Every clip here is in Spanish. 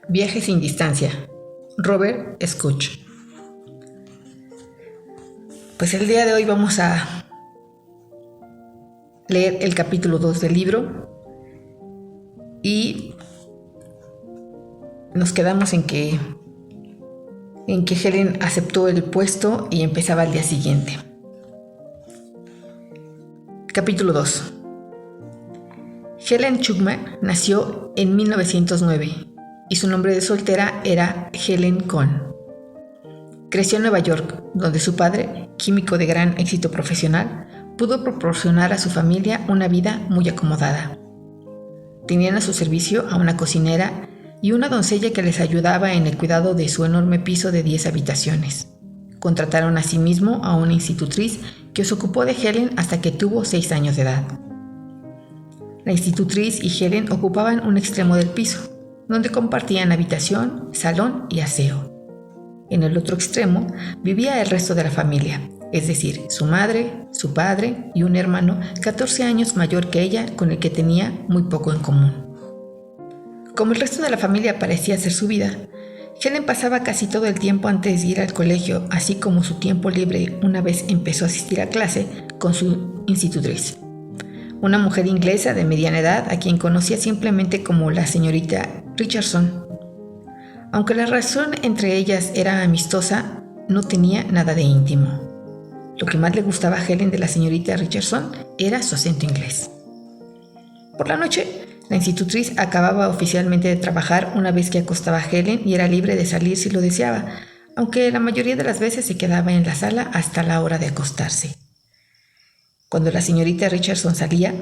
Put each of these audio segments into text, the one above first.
Viaje sin distancia. Robert Schoch. Pues el día de hoy vamos a leer el capítulo 2 del libro y nos quedamos en que Helen aceptó el puesto y empezaba al día siguiente. Capítulo 2. Helen Schumann nació en 1909 y su nombre de soltera era Helen Cohn. Creció en Nueva York, donde su padre, químico de gran éxito profesional, pudo proporcionar a su familia una vida muy acomodada. Tenían a su servicio a una cocinera y una doncella que les ayudaba en el cuidado de su enorme piso de 10 habitaciones. Contrataron asimismo a una institutriz que se ocupó de Helen hasta que tuvo 6 años de edad. La institutriz y Helen ocupaban un extremo del piso, donde compartían habitación, salón y aseo. En el otro extremo vivía el resto de la familia, es decir, su madre, su padre y un hermano 14 años mayor que ella con el que tenía muy poco en común. Como el resto de la familia parecía ser su vida, Helen pasaba casi todo el tiempo antes de ir al colegio, así como su tiempo libre una vez empezó a asistir a clase con su institutriz. Una mujer inglesa de mediana edad a quien conocía simplemente como la señorita Richardson. Aunque la relación entre ellas era amistosa, no tenía nada de íntimo. Lo que más le gustaba a Helen de la señorita Richardson era su acento inglés. Por la noche, la institutriz acababa oficialmente de trabajar una vez que acostaba a Helen y era libre de salir si lo deseaba, aunque la mayoría de las veces se quedaba en la sala hasta la hora de acostarse. Cuando la señorita Richardson salía,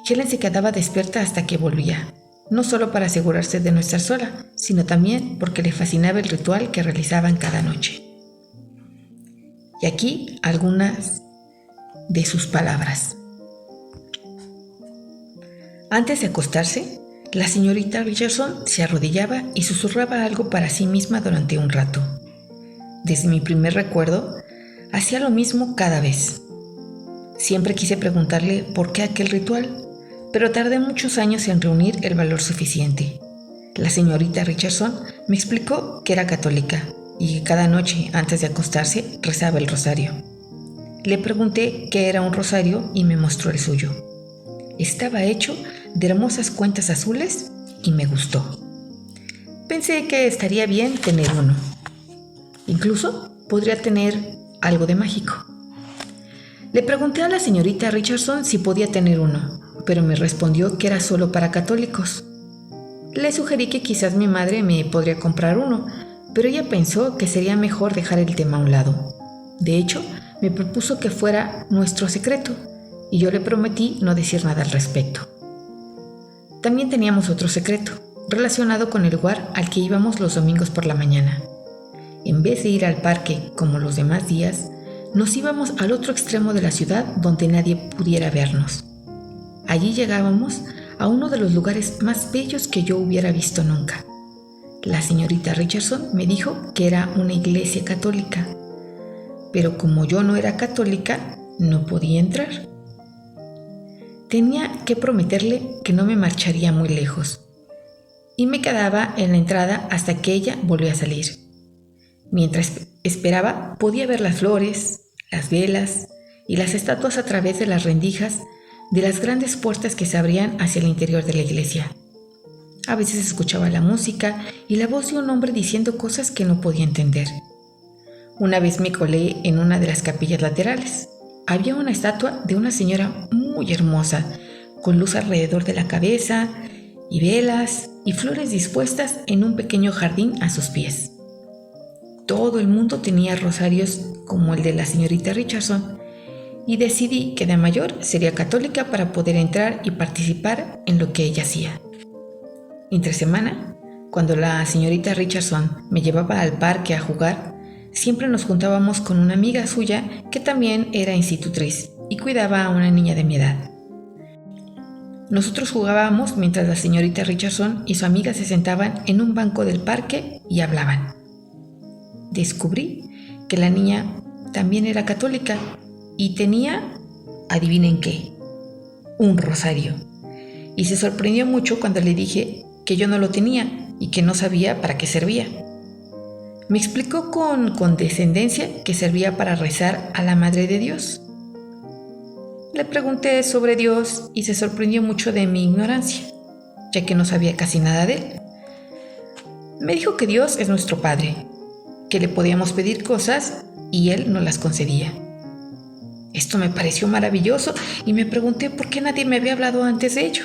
Helen se quedaba despierta hasta que volvía, no solo para asegurarse de no estar sola, sino también porque le fascinaba el ritual que realizaban cada noche. Y aquí algunas de sus palabras. Antes de acostarse, la señorita Richardson se arrodillaba y susurraba algo para sí misma durante un rato. Desde mi primer recuerdo, hacía lo mismo cada vez. Siempre quise preguntarle por qué aquel ritual, pero tardé muchos años en reunir el valor suficiente. La señorita Richardson me explicó que era católica y que cada noche antes de acostarse rezaba el rosario. Le pregunté qué era un rosario y me mostró el suyo. Estaba hecho de hermosas cuentas azules y me gustó. Pensé que estaría bien tener uno. Incluso podría tener algo de mágico. Le pregunté a la señorita Richardson si podía tener uno, pero me respondió que era solo para católicos. Le sugerí que quizás mi madre me podría comprar uno, pero ella pensó que sería mejor dejar el tema a un lado. De hecho, me propuso que fuera nuestro secreto, y yo le prometí no decir nada al respecto. También teníamos otro secreto, relacionado con el lugar al que íbamos los domingos por la mañana. En vez de ir al parque como los demás días, nos íbamos al otro extremo de la ciudad donde nadie pudiera vernos. Allí llegábamos a uno de los lugares más bellos que yo hubiera visto nunca. La señorita Richardson me dijo que era una iglesia católica, pero como yo no era católica, no podía entrar. Tenía que prometerle que no me marcharía muy lejos, y me quedaba en la entrada hasta que ella volvió a salir. Mientras esperaba, podía ver las flores, las velas y las estatuas a través de las rendijas de las grandes puertas que se abrían hacia el interior de la iglesia. A veces escuchaba la música y la voz de un hombre diciendo cosas que no podía entender. Una vez me colé en una de las capillas laterales. Había una estatua de una señora muy hermosa, con luz alrededor de la cabeza y velas y flores dispuestas en un pequeño jardín a sus pies. Todo el mundo tenía rosarios como el de la señorita Richardson y decidí que de mayor sería católica para poder entrar y participar en lo que ella hacía. Entre semana, cuando la señorita Richardson me llevaba al parque a jugar, siempre nos juntábamos con una amiga suya que también era institutriz y cuidaba a una niña de mi edad. Nosotros jugábamos mientras la señorita Richardson y su amiga se sentaban en un banco del parque y hablaban. Descubrí que la niña también era católica y tenía, adivinen qué, un rosario. Y se sorprendió mucho cuando le dije que yo no lo tenía y que no sabía para qué servía. Me explicó con condescendencia que servía para rezar a la Madre de Dios. Le pregunté sobre Dios y se sorprendió mucho de mi ignorancia, ya que no sabía casi nada de él. Me dijo que Dios es nuestro Padre, que le podíamos pedir cosas y Él nos las concedía. Esto me pareció maravilloso y me pregunté por qué nadie me había hablado antes de ello.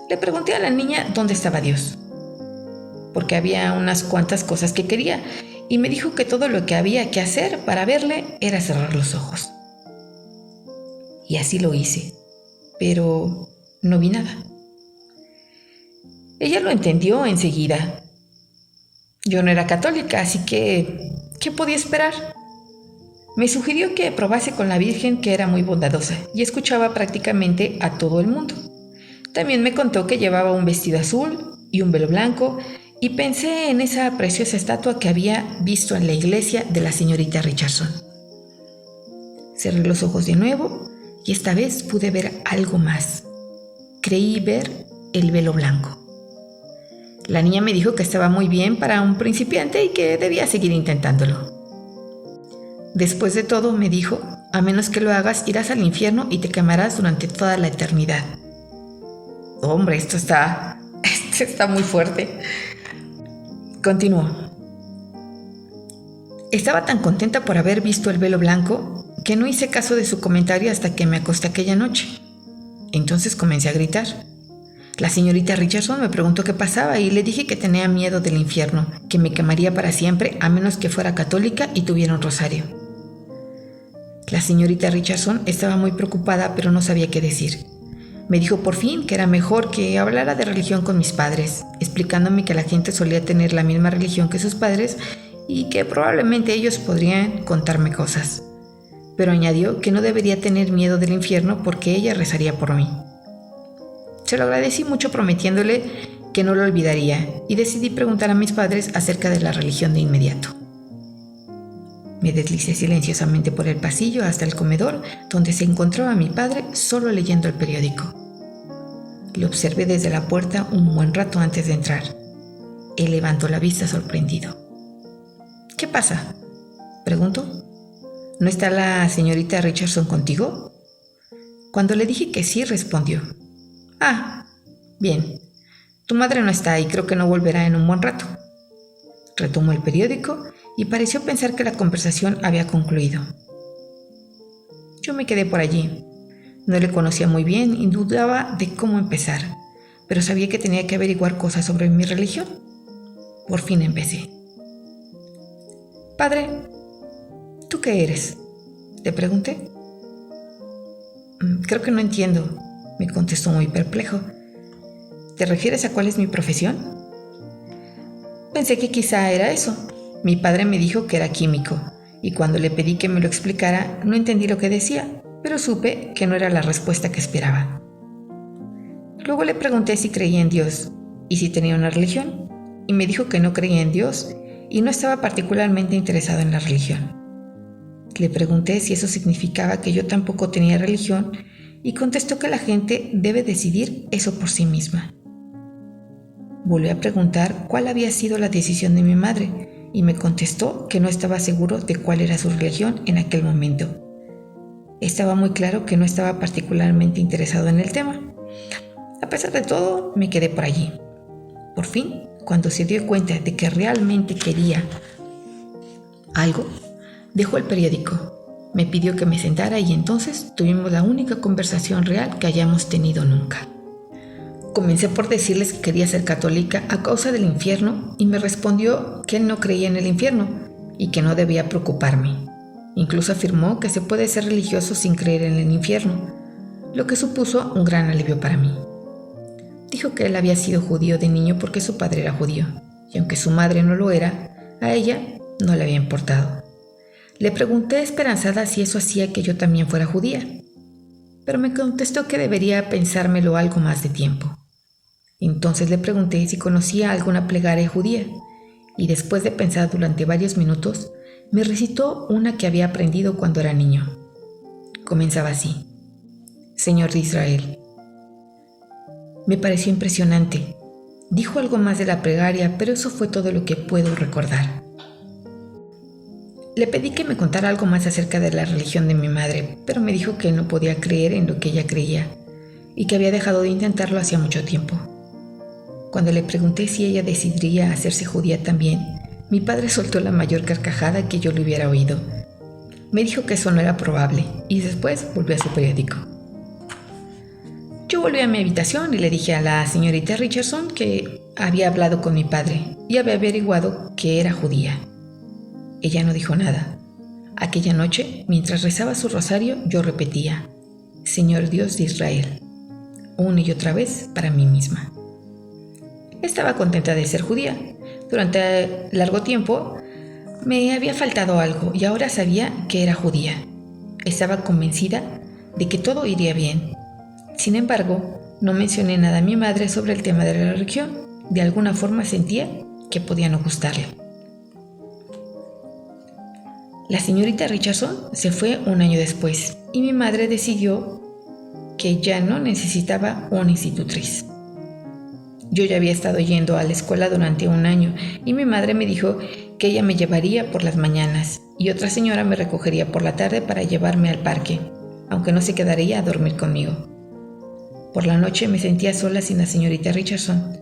Le pregunté a la niña dónde estaba Dios, porque había unas cuantas cosas que quería, y me dijo que todo lo que había que hacer para verle era cerrar los ojos. Y así lo hice, pero no vi nada. Ella lo entendió enseguida. Yo no era católica, así que ¿qué podía esperar? Me sugirió que probase con la Virgen, que era muy bondadosa y escuchaba prácticamente a todo el mundo. También me contó que llevaba un vestido azul y un velo blanco, y pensé en esa preciosa estatua que había visto en la iglesia de la señorita Richardson. Cerré los ojos de nuevo y esta vez pude ver algo más. Creí ver el velo blanco. La niña me dijo que estaba muy bien para un principiante y que debía seguir intentándolo. Después de todo, me dijo, a menos que lo hagas, irás al infierno y te quemarás durante toda la eternidad. Hombre, esto está muy fuerte. Continuó. Estaba tan contenta por haber visto el velo blanco que no hice caso de su comentario hasta que me acosté aquella noche. Entonces comencé a gritar. La señorita Richardson me preguntó qué pasaba y le dije que tenía miedo del infierno, que me quemaría para siempre a menos que fuera católica y tuviera un rosario. La señorita Richardson estaba muy preocupada, pero no sabía qué decir. Me dijo por fin que era mejor que hablara de religión con mis padres, explicándome que la gente solía tener la misma religión que sus padres y que probablemente ellos podrían contarme cosas. Pero añadió que no debería tener miedo del infierno porque ella rezaría por mí. Se lo agradecí mucho prometiéndole que no lo olvidaría y decidí preguntar a mis padres acerca de la religión de inmediato. Me deslicé silenciosamente por el pasillo hasta el comedor, donde se encontraba mi padre solo leyendo el periódico. Lo observé desde la puerta un buen rato antes de entrar. Él levantó la vista sorprendido. ¿Qué pasa?, preguntó. ¿No está la señorita Richardson contigo? Cuando le dije que sí, respondió. Ah, bien. Tu madre no está y creo que no volverá en un buen rato. Retomó el periódico y pareció pensar que la conversación había concluido. Yo me quedé por allí. No le conocía muy bien y dudaba de cómo empezar, pero sabía que tenía que averiguar cosas sobre mi religión. Por fin empecé. Padre, ¿tú qué eres?, le pregunté. Creo que no entiendo, me contestó muy perplejo. ¿Te refieres a cuál es mi profesión? Pensé que quizá era eso. Mi padre me dijo que era químico, y cuando le pedí que me lo explicara, no entendí lo que decía, pero supe que no era la respuesta que esperaba. Luego le pregunté si creía en Dios y si tenía una religión, y me dijo que no creía en Dios y no estaba particularmente interesado en la religión. Le pregunté si eso significaba que yo tampoco tenía religión y contestó que la gente debe decidir eso por sí misma. Volví a preguntar cuál había sido la decisión de mi madre y me contestó que no estaba seguro de cuál era su religión en aquel momento. Estaba muy claro que no estaba particularmente interesado en el tema. A pesar de todo, me quedé por allí. Por fin, cuando se dio cuenta de que realmente quería algo, dejó el periódico, me pidió que me sentara y entonces tuvimos la única conversación real que hayamos tenido nunca. Comencé por decirles que quería ser católica a causa del infierno y me respondió que él no creía en el infierno y que no debía preocuparme. Incluso afirmó que se puede ser religioso sin creer en el infierno, lo que supuso un gran alivio para mí. Dijo que él había sido judío de niño porque su padre era judío, y aunque su madre no lo era, a ella no le había importado. Le pregunté esperanzada si eso hacía que yo también fuera judía, pero me contestó que debería pensármelo algo más de tiempo. Entonces le pregunté si conocía alguna plegaria judía, y después de pensar durante varios minutos, me recitó una que había aprendido cuando era niño. Comenzaba así: Señor de Israel. Me pareció impresionante. Dijo algo más de la plegaria, pero eso fue todo lo que puedo recordar. Le pedí que me contara algo más acerca de la religión de mi madre, pero me dijo que no podía creer en lo que ella creía y que había dejado de intentarlo hacía mucho tiempo. Cuando le pregunté si ella decidiría hacerse judía también, mi padre soltó la mayor carcajada que yo le hubiera oído. Me dijo que eso no era probable y después volvió a su periódico. Yo volví a mi habitación y le dije a la señorita Richardson que había hablado con mi padre y había averiguado que era judía. Ella no dijo nada. Aquella noche, mientras rezaba su rosario, yo repetía: Señor Dios de Israel, una y otra vez para mí misma. Estaba contenta de ser judía. Durante largo tiempo me había faltado algo y ahora sabía que era judía. Estaba convencida de que todo iría bien. Sin embargo, no mencioné nada a mi madre sobre el tema de la religión. De alguna forma sentía que podía no gustarle. La señorita Richardson se fue un año después y mi madre decidió que ya no necesitaba una institutriz. Yo ya había estado yendo a la escuela durante un año y mi madre me dijo que ella me llevaría por las mañanas y otra señora me recogería por la tarde para llevarme al parque, aunque no se quedaría a dormir conmigo. Por la noche me sentía sola sin la señorita Richardson.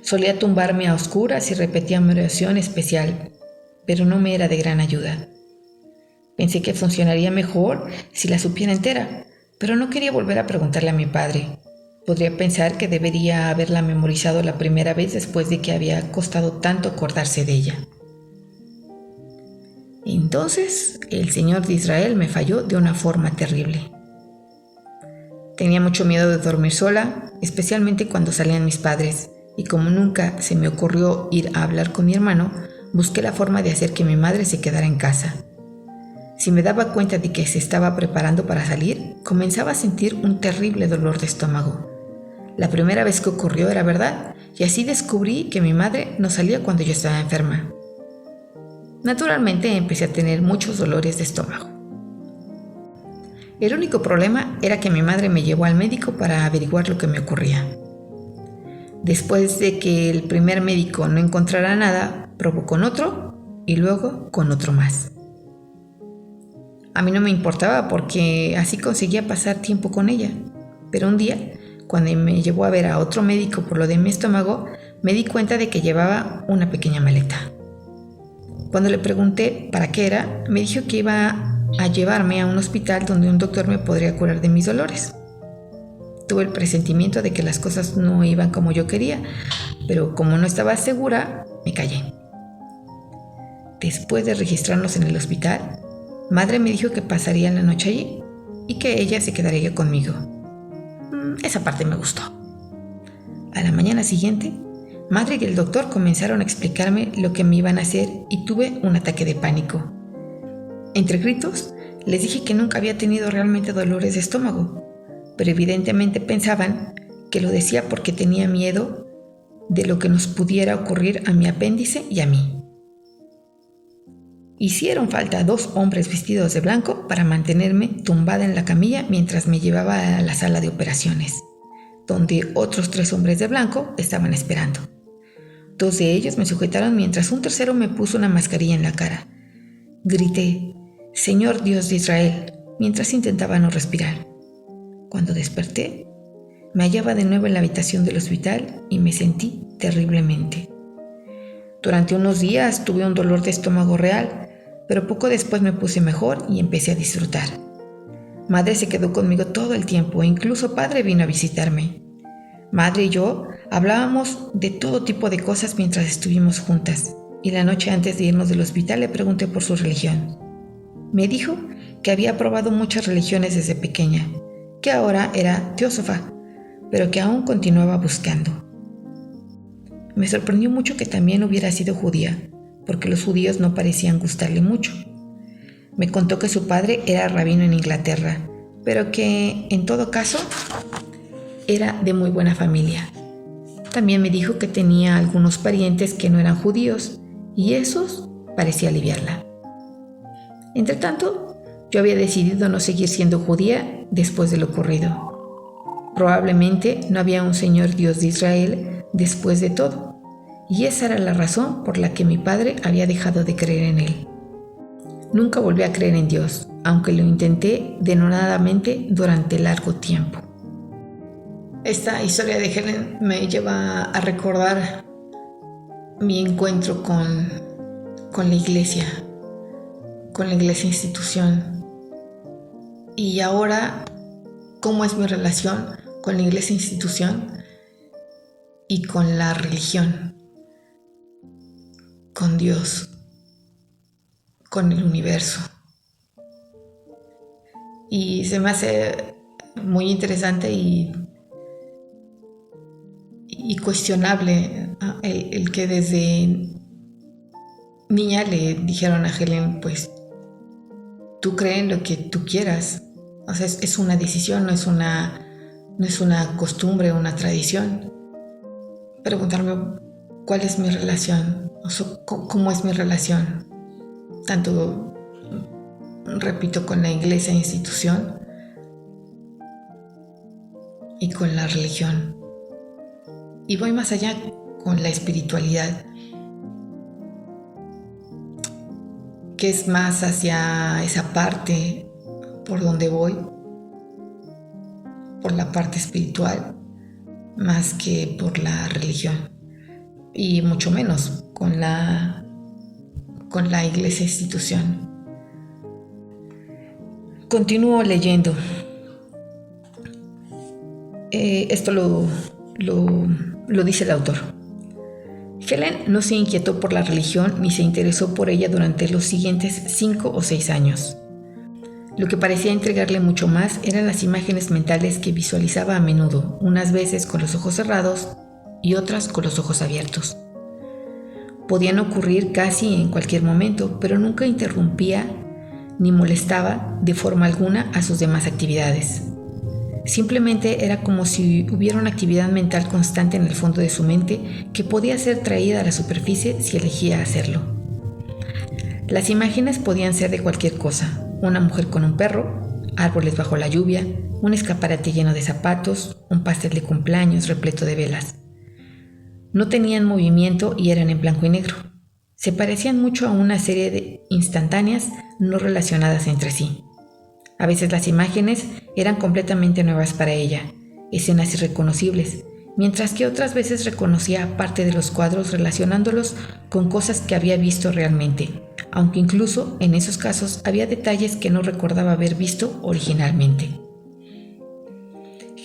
Solía tumbarme a oscuras y repetía mi oración especial, pero no me era de gran ayuda. Pensé que funcionaría mejor si la supiera entera, pero no quería volver a preguntarle a mi padre. Podría pensar que debería haberla memorizado la primera vez después de que había costado tanto acordarse de ella. Entonces, el Señor de Israel me falló de una forma terrible. Tenía mucho miedo de dormir sola, especialmente cuando salían mis padres, y como nunca se me ocurrió ir a hablar con mi hermano, busqué la forma de hacer que mi madre se quedara en casa. Si me daba cuenta de que se estaba preparando para salir, comenzaba a sentir un terrible dolor de estómago. La primera vez que ocurrió era verdad, y así descubrí que mi madre no salía cuando yo estaba enferma. Naturalmente empecé a tener muchos dolores de estómago. El único problema era que mi madre me llevó al médico para averiguar lo que me ocurría. Después de que el primer médico no encontrara nada, probó con otro y luego con otro más. A mí no me importaba porque así conseguía pasar tiempo con ella, pero un día, cuando me llevó a ver a otro médico por lo de mi estómago, me di cuenta de que llevaba una pequeña maleta. Cuando le pregunté para qué era, me dijo que iba a llevarme a un hospital donde un doctor me podría curar de mis dolores. Tuve el presentimiento de que las cosas no iban como yo quería, pero como no estaba segura, me callé. Después de registrarnos en el hospital, madre me dijo que pasaría la noche allí y que ella se quedaría conmigo. Esa parte me gustó. A la mañana siguiente, madre y el doctor comenzaron a explicarme lo que me iban a hacer y tuve un ataque de pánico. Entre gritos, les dije que nunca había tenido realmente dolores de estómago, pero evidentemente pensaban que lo decía porque tenía miedo de lo que nos pudiera ocurrir a mi apéndice y a mí. Hicieron falta 2 hombres vestidos de blanco para mantenerme tumbada en la camilla mientras me llevaba a la sala de operaciones, donde otros 3 hombres de blanco estaban esperando. 2 de ellos me sujetaron mientras un tercero me puso una mascarilla en la cara. Grité: Señor Dios de Israel, mientras intentaba no respirar. Cuando desperté, me hallaba de nuevo en la habitación del hospital y me sentí terriblemente. Durante unos días tuve un dolor de estómago real, pero poco después me puse mejor y empecé a disfrutar. Madre se quedó conmigo todo el tiempo e incluso padre vino a visitarme. Madre y yo hablábamos de todo tipo de cosas mientras estuvimos juntas, y la noche antes de irnos del hospital le pregunté por su religión. Me dijo que había probado muchas religiones desde pequeña, que ahora era teósofa, pero que aún continuaba buscando. Me sorprendió mucho que también hubiera sido judía, porque los judíos no parecían gustarle mucho. Me contó que su padre era rabino en Inglaterra, pero que, en todo caso, era de muy buena familia. También me dijo que tenía algunos parientes que no eran judíos, y esos parecía aliviarla. Entretanto, yo había decidido no seguir siendo judía después de lo ocurrido. Probablemente no había un Señor Dios de Israel después de todo, y esa era la razón por la que mi padre había dejado de creer en él. Nunca volví a creer en Dios, aunque lo intenté denodadamente durante largo tiempo. Esta historia de Helen me lleva a recordar mi encuentro con la iglesia institución. Y ahora, ¿cómo es mi relación con la iglesia institución y con la religión? Con Dios, con el universo. Y se me hace muy interesante y cuestionable el que desde niña le dijeron a Helen, pues tú crees en lo que tú quieras. O sea, es una decisión, no es una costumbre, una tradición. Preguntarme cuál es mi relación, o sea, cómo es mi relación, tanto, repito, con la iglesia institución y con la religión. Y voy más allá con la espiritualidad, que es más hacia esa parte por donde voy, por la parte espiritual, más que por la religión, y mucho menos con la iglesia institución. Continúo leyendo. Esto lo dice el autor. Helen no se inquietó por la religión ni se interesó por ella durante los siguientes 5 o 6 años. Lo que parecía intrigarle mucho más eran las imágenes mentales que visualizaba a menudo, unas veces con los ojos cerrados y otras con los ojos abiertos. Podían ocurrir casi en cualquier momento, pero nunca interrumpía ni molestaba de forma alguna a sus demás actividades. Simplemente era como si hubiera una actividad mental constante en el fondo de su mente que podía ser traída a la superficie si elegía hacerlo. Las imágenes podían ser de cualquier cosa: una mujer con un perro, árboles bajo la lluvia, un escaparate lleno de zapatos, un pastel de cumpleaños repleto de velas. No tenían movimiento y eran en blanco y negro. Se parecían mucho a una serie de instantáneas no relacionadas entre sí. A veces las imágenes eran completamente nuevas para ella, escenas irreconocibles, mientras que otras veces reconocía parte de los cuadros relacionándolos con cosas que había visto realmente, aunque incluso en esos casos había detalles que no recordaba haber visto originalmente.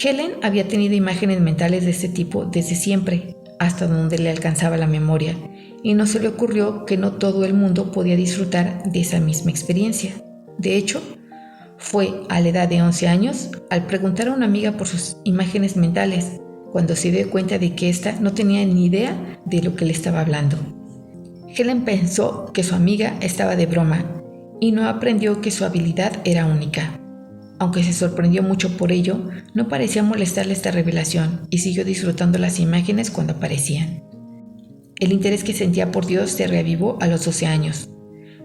Helen había tenido imágenes mentales de este tipo desde siempre, hasta donde le alcanzaba la memoria, y no se le ocurrió que no todo el mundo podía disfrutar de esa misma experiencia. De hecho, fue a la edad de 11 años, al preguntar a una amiga por sus imágenes mentales, cuando se dio cuenta de que ésta no tenía ni idea de lo que le estaba hablando. Helen pensó que su amiga estaba de broma y no aprendió que su habilidad era única. Aunque se sorprendió mucho por ello, no parecía molestarle esta revelación y siguió disfrutando las imágenes cuando aparecían. El interés que sentía por Dios se reavivó a los 12 años.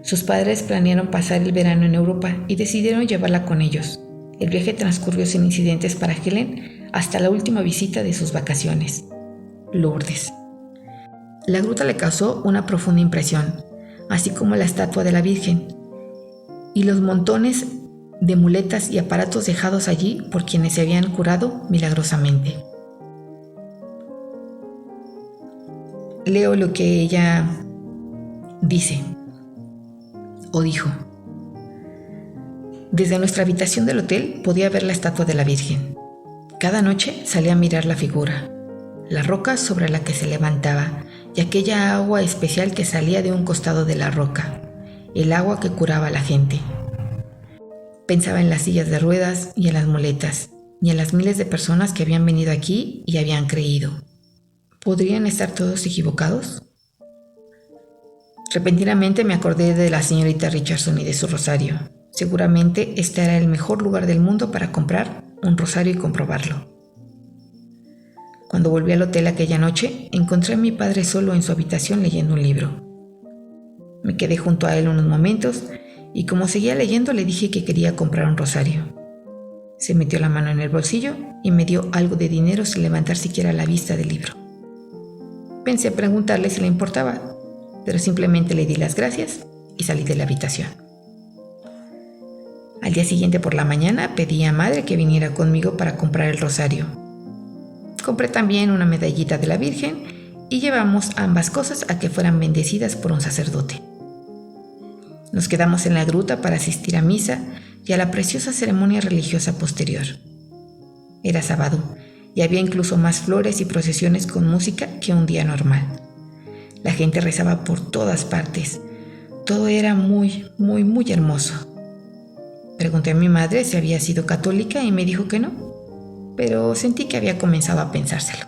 Sus padres planearon pasar el verano en Europa y decidieron llevarla con ellos. El viaje transcurrió sin incidentes para Helen hasta la última visita de sus vacaciones, Lourdes. La gruta le causó una profunda impresión, así como la estatua de la Virgen y los montones de muletas y aparatos dejados allí por quienes se habían curado milagrosamente. Leo lo que ella dice o dijo. Desde nuestra habitación del hotel podía ver la estatua de la Virgen. Cada noche salía a mirar la figura, la roca sobre la que se levantaba y aquella agua especial que salía de un costado de la roca, el agua que curaba a la gente. Pensaba en las sillas de ruedas y en las muletas, y en las miles de personas que habían venido aquí y habían creído. ¿Podrían estar todos equivocados? Repentinamente me acordé de la señorita Richardson y de su rosario. Seguramente este era el mejor lugar del mundo para comprar un rosario y comprobarlo. Cuando volví al hotel aquella noche, encontré a mi padre solo en su habitación leyendo un libro. Me quedé junto a él unos momentos y como seguía leyendo le dije que quería comprar un rosario. Se metió la mano en el bolsillo y me dio algo de dinero sin levantar siquiera la vista del libro. Pensé preguntarle si le importaba, pero simplemente le di las gracias y salí de la habitación. Al día siguiente por la mañana pedí a madre que viniera conmigo para comprar el rosario. Compré también una medallita de la Virgen y llevamos ambas cosas a que fueran bendecidas por un sacerdote. Nos quedamos en la gruta para asistir a misa y a la preciosa ceremonia religiosa posterior. Era sábado y había incluso más flores y procesiones con música que un día normal. La gente rezaba por todas partes. Todo era muy hermoso. Pregunté a mi madre si había sido católica y me dijo que no, pero sentí que había comenzado a pensárselo.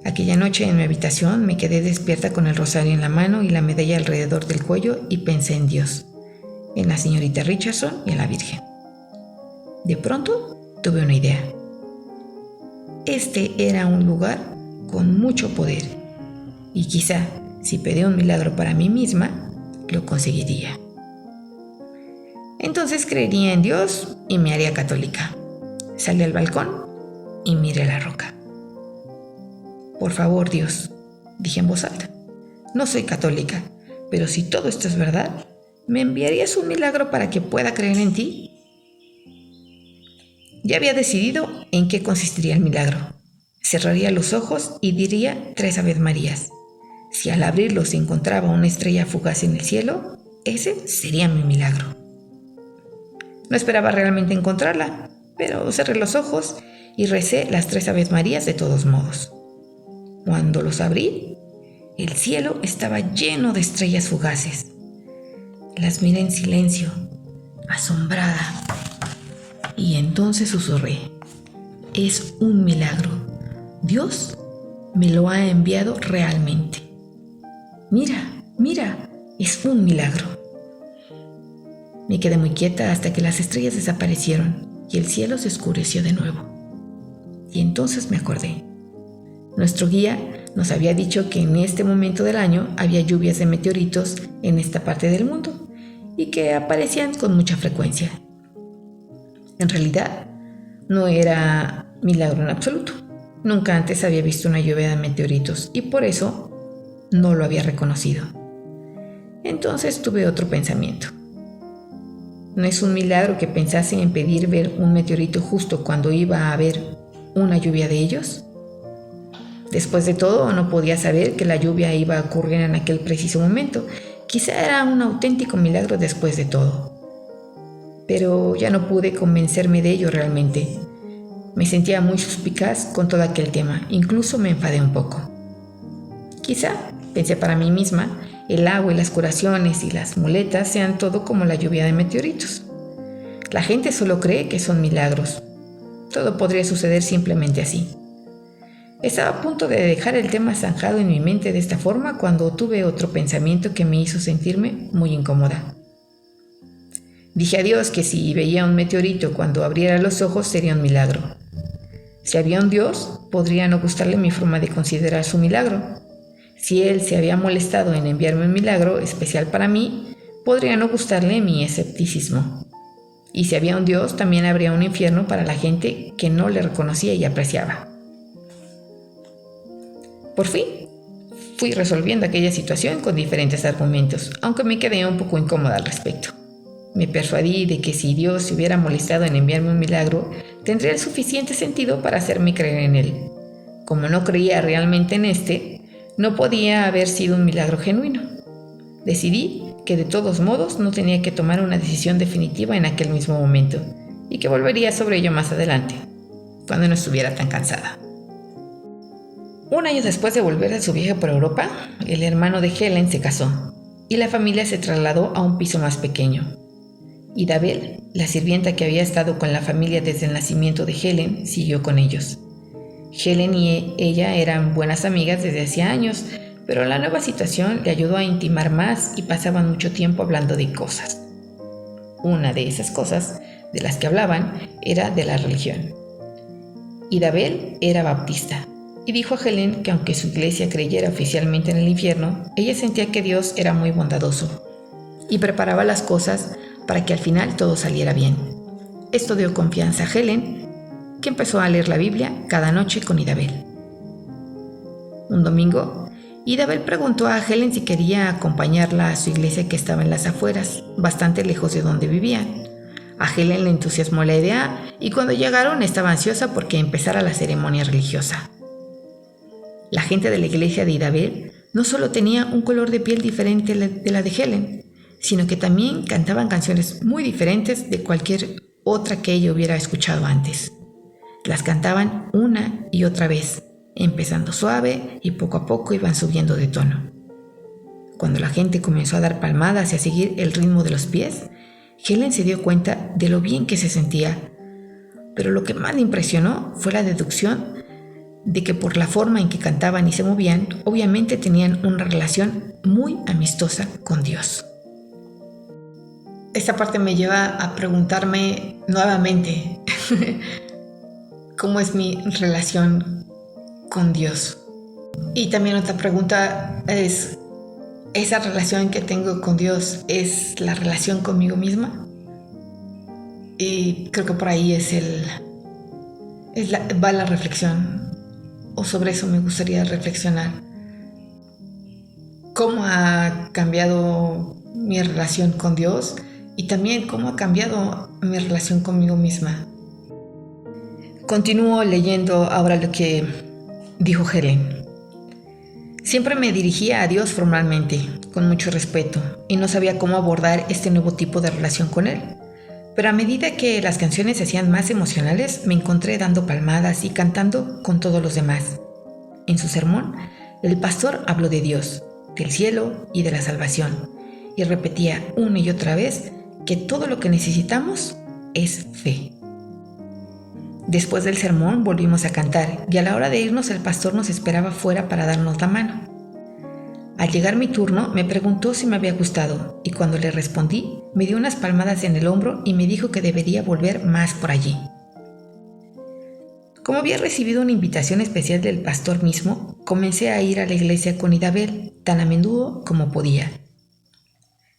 Aquella noche en mi habitación me quedé despierta con el rosario en la mano y la medalla alrededor del cuello y pensé en Dios, en la señorita Richardson y en la Virgen. De pronto tuve una idea. Este era un lugar con mucho poder y quizá si pedía un milagro para mí misma, lo conseguiría. Entonces creería en Dios y me haría católica. Salí al balcón y miré la roca. Por favor, Dios, dije en voz alta, no soy católica, pero si todo esto es verdad, ¿me enviarías un milagro para que pueda creer en ti? Ya había decidido en qué consistiría el milagro. Cerraría los ojos y diría 3 Ave Marías. Si al abrirlos se encontraba una estrella fugaz en el cielo, ese sería mi milagro. No esperaba realmente encontrarla, pero cerré los ojos y recé las 3 Ave Marías de todos modos. Cuando los abrí, el cielo estaba lleno de estrellas fugaces. Las miré en silencio, asombrada, y entonces susurré: es un milagro. Dios me lo ha enviado realmente. Mira, es un milagro. Me quedé muy quieta hasta que las estrellas desaparecieron y el cielo se oscureció de nuevo. Y entonces me acordé. Nuestro guía nos había dicho que en este momento del año había lluvias de meteoritos en esta parte del mundo y que aparecían con mucha frecuencia. En realidad, no era milagro en absoluto. Nunca antes había visto una lluvia de meteoritos y por eso no lo había reconocido. Entonces tuve otro pensamiento. ¿No es un milagro que pensase en pedir ver un meteorito justo cuando iba a haber una lluvia de ellos? Después de todo, no podía saber que la lluvia iba a ocurrir en aquel preciso momento. Quizá era un auténtico milagro después de todo. Pero ya no pude convencerme de ello realmente. Me sentía muy suspicaz con todo aquel tema, incluso me enfadé un poco. Quizá, pensé para mí misma, el agua y las curaciones y las muletas sean todo como la lluvia de meteoritos. La gente solo cree que son milagros. Todo podría suceder simplemente así. Estaba a punto de dejar el tema zanjado en mi mente de esta forma cuando tuve otro pensamiento que me hizo sentirme muy incómoda. Dije a Dios que si veía un meteorito cuando abriera los ojos sería un milagro. Si había un Dios, podría no gustarle mi forma de considerar su milagro. Si Él se había molestado en enviarme un milagro especial para mí, podría no gustarle mi escepticismo. Y si había un Dios, también habría un infierno para la gente que no le reconocía y apreciaba. Por fin, fui resolviendo aquella situación con diferentes argumentos, aunque me quedé un poco incómoda al respecto. Me persuadí de que si Dios se hubiera molestado en enviarme un milagro, tendría el suficiente sentido para hacerme creer en él. Como no creía realmente en este, no podía haber sido un milagro genuino. Decidí que de todos modos no tenía que tomar una decisión definitiva en aquel mismo momento y que volvería sobre ello más adelante, cuando no estuviera tan cansada. Un año después de volver de su viaje por Europa, el hermano de Helen se casó y la familia se trasladó a un piso más pequeño. Idabel, la sirvienta que había estado con la familia desde el nacimiento de Helen, siguió con ellos. Helen y ella eran buenas amigas desde hacía años, pero la nueva situación le ayudó a intimar más y pasaban mucho tiempo hablando de cosas. Una de esas cosas de las que hablaban era de la religión. Idabel era baptista y dijo a Helen que aunque su iglesia creyera oficialmente en el infierno, ella sentía que Dios era muy bondadoso y preparaba las cosas para que al final todo saliera bien. Esto dio confianza a Helen, que empezó a leer la Biblia cada noche con Idabel. Un domingo, Idabel preguntó a Helen si quería acompañarla a su iglesia que estaba en las afueras, bastante lejos de donde vivían. A Helen le entusiasmó la idea y cuando llegaron estaba ansiosa porque empezara la ceremonia religiosa. La gente de la iglesia de Idabel no solo tenía un color de piel diferente de la de Helen, sino que también cantaban canciones muy diferentes de cualquier otra que ella hubiera escuchado antes. Las cantaban una y otra vez, empezando suave y poco a poco iban subiendo de tono. Cuando la gente comenzó a dar palmadas y a seguir el ritmo de los pies, Helen se dio cuenta de lo bien que se sentía, pero lo que más le impresionó fue la deducción de que por la forma en que cantaban y se movían, obviamente tenían una relación muy amistosa con Dios. Esta parte me lleva a preguntarme nuevamente, ¿cómo es mi relación con Dios? Y también otra pregunta es, ¿esa relación que tengo con Dios es la relación conmigo misma? Y creo que por ahí va la reflexión, o sobre eso me gustaría reflexionar. ¿Cómo ha cambiado mi relación con Dios? Y también cómo ha cambiado mi relación conmigo misma. Continúo leyendo ahora lo que dijo Helen. Siempre me dirigía a Dios formalmente, con mucho respeto, y no sabía cómo abordar este nuevo tipo de relación con Él. Pero a medida que las canciones se hacían más emocionales, me encontré dando palmadas y cantando con todos los demás. En su sermón, el pastor habló de Dios, del cielo y de la salvación, y repetía una y otra vez que todo lo que necesitamos es fe. Después del sermón volvimos a cantar y a la hora de irnos el pastor nos esperaba fuera para darnos la mano. Al llegar mi turno me preguntó si me había gustado y cuando le respondí me dio unas palmadas en el hombro y me dijo que debería volver más por allí. Como había recibido una invitación especial del pastor mismo, comencé a ir a la iglesia con Idabel tan a menudo como podía.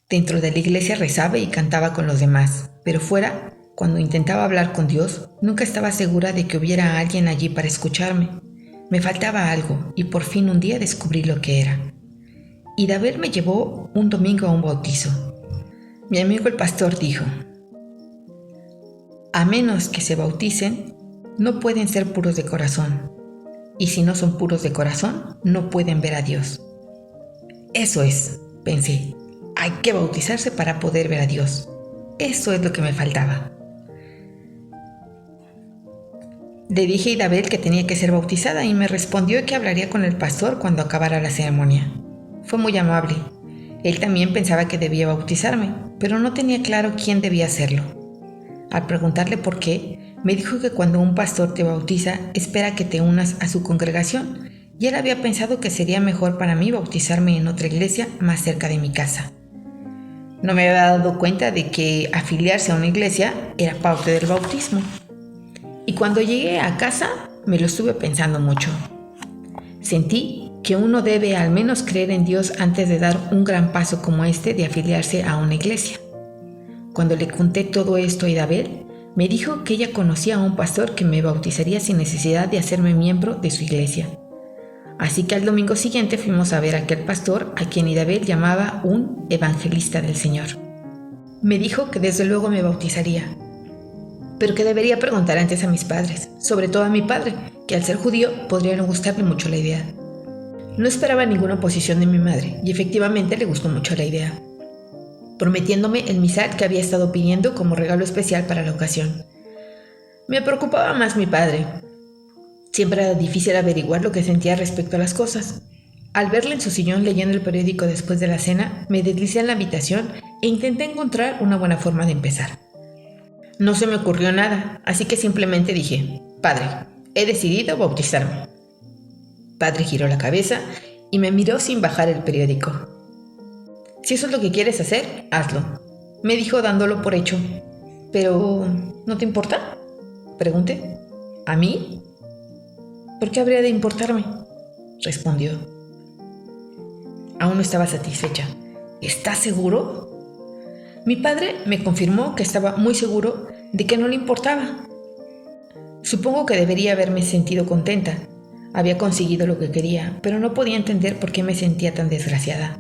Dentro de la iglesia rezaba y cantaba con los demás, pero fuera, cuando intentaba hablar con Dios, nunca estaba segura de que hubiera alguien allí para escucharme. Me faltaba algo y por fin un día descubrí lo que era. Idabel me llevó un domingo a un bautizo. Mi amigo el pastor dijo: a menos que se bauticen, no pueden ser puros de corazón, y si no son puros de corazón, no pueden ver a Dios. Eso es, pensé. Hay que bautizarse para poder ver a Dios. Eso es lo que me faltaba. Le dije a Idabel que tenía que ser bautizada y me respondió que hablaría con el pastor cuando acabara la ceremonia. Fue muy amable. Él también pensaba que debía bautizarme, pero no tenía claro quién debía hacerlo. Al preguntarle por qué, me dijo que cuando un pastor te bautiza, espera que te unas a su congregación, y él había pensado que sería mejor para mí bautizarme en otra iglesia más cerca de mi casa. No me había dado cuenta de que afiliarse a una iglesia era parte del bautismo. Y cuando llegué a casa, me lo estuve pensando mucho. Sentí que uno debe al menos creer en Dios antes de dar un gran paso como este de afiliarse a una iglesia. Cuando le conté todo esto a Idabel, me dijo que ella conocía a un pastor que me bautizaría sin necesidad de hacerme miembro de su iglesia. Así que al domingo siguiente fuimos a ver a aquel pastor a quien Idabel llamaba un evangelista del Señor. Me dijo que desde luego me bautizaría, pero que debería preguntar antes a mis padres, sobre todo a mi padre, que al ser judío podría no gustarle mucho la idea. No esperaba ninguna oposición de mi madre y efectivamente le gustó mucho la idea, prometiéndome el misal que había estado pidiendo como regalo especial para la ocasión. Me preocupaba más mi padre. Siempre era difícil averiguar lo que sentía respecto a las cosas. Al verle en su sillón leyendo el periódico después de la cena, me deslicé en la habitación e intenté encontrar una buena forma de empezar. No se me ocurrió nada, así que simplemente dije: Padre, he decidido bautizarme. Padre giró la cabeza y me miró sin bajar el periódico. Si eso es lo que quieres hacer, hazlo, me dijo dándolo por hecho. ¿Pero no te importa?, pregunté. ¿A mí? ¿Por qué habría de importarme?, respondió. Aún no estaba satisfecha. ¿Estás seguro? Mi padre me confirmó que estaba muy seguro de que no le importaba. Supongo que debería haberme sentido contenta. Había conseguido lo que quería, pero no podía entender por qué me sentía tan desgraciada.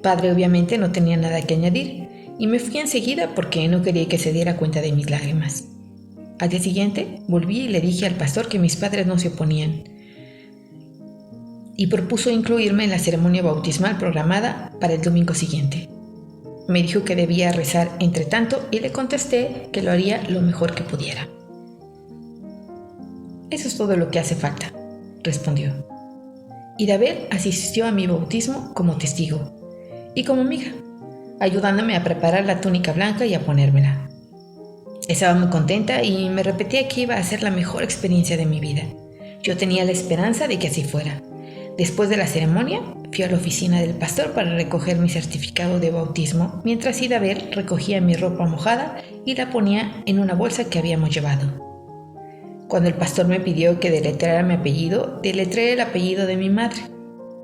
Padre obviamente no tenía nada que añadir, y me fui enseguida porque no quería que se diera cuenta de mis lágrimas. Al día siguiente volví y le dije al pastor que mis padres no se oponían, y propuso incluirme en la ceremonia bautismal programada para el domingo siguiente. Me dijo que debía rezar entre tanto y le contesté que lo haría lo mejor que pudiera. Eso es todo lo que hace falta, respondió. Idabel asistió a mi bautismo como testigo y como amiga, ayudándome a preparar la túnica blanca y a ponérmela. Estaba muy contenta y me repetía que iba a ser la mejor experiencia de mi vida. Yo tenía la esperanza de que así fuera. Después de la ceremonia, fui a la oficina del pastor para recoger mi certificado de bautismo, mientras Idabel recogía mi ropa mojada y la ponía en una bolsa que habíamos llevado. Cuando el pastor me pidió que deletreara mi apellido, deletreé el apellido de mi madre.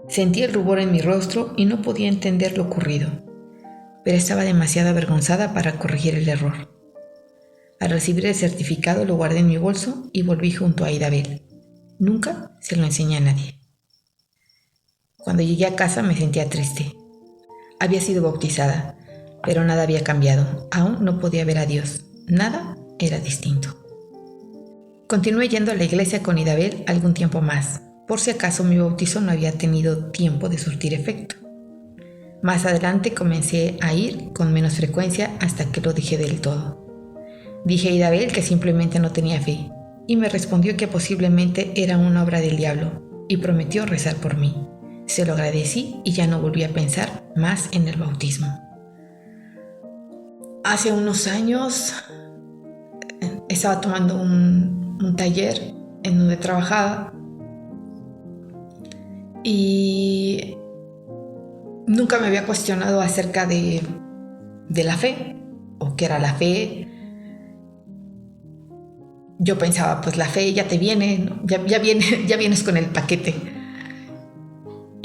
Sentí el rubor en mi rostro y no podía entender lo ocurrido, pero estaba demasiado avergonzada para corregir el error. Al recibir el certificado lo guardé en mi bolso y volví junto a Idabel. Nunca se lo enseñé a nadie. Cuando llegué a casa me sentía triste. Había sido bautizada, pero nada había cambiado. Aún no podía ver a Dios. Nada era distinto. Continué yendo a la iglesia con Idabel algún tiempo más, por si acaso mi bautizo no había tenido tiempo de surtir efecto. Más adelante comencé a ir con menos frecuencia hasta que lo dejé del todo. Dije a Idabel que simplemente no tenía fe, y me respondió que posiblemente era una obra del diablo, y prometió rezar por mí. Se lo agradecí y ya no volví a pensar más en el bautismo. Hace unos años estaba tomando un taller en donde trabajaba y nunca me había cuestionado acerca de la fe o qué era la fe. Yo pensaba, pues la fe ya te viene, ¿no? ya vienes con el paquete.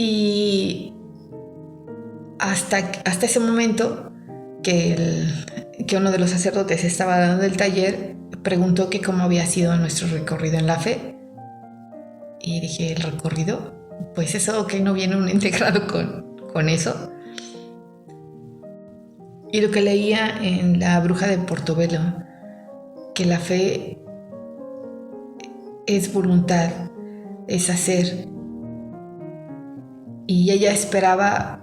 Y hasta ese momento que uno de los sacerdotes estaba dando el taller, preguntó que cómo había sido nuestro recorrido en la fe. Y dije, ¿el recorrido? Pues eso que no viene uno integrado con eso. Y lo que leía en La Bruja de Portobelo, que la fe es voluntad, es hacer. Y ella esperaba,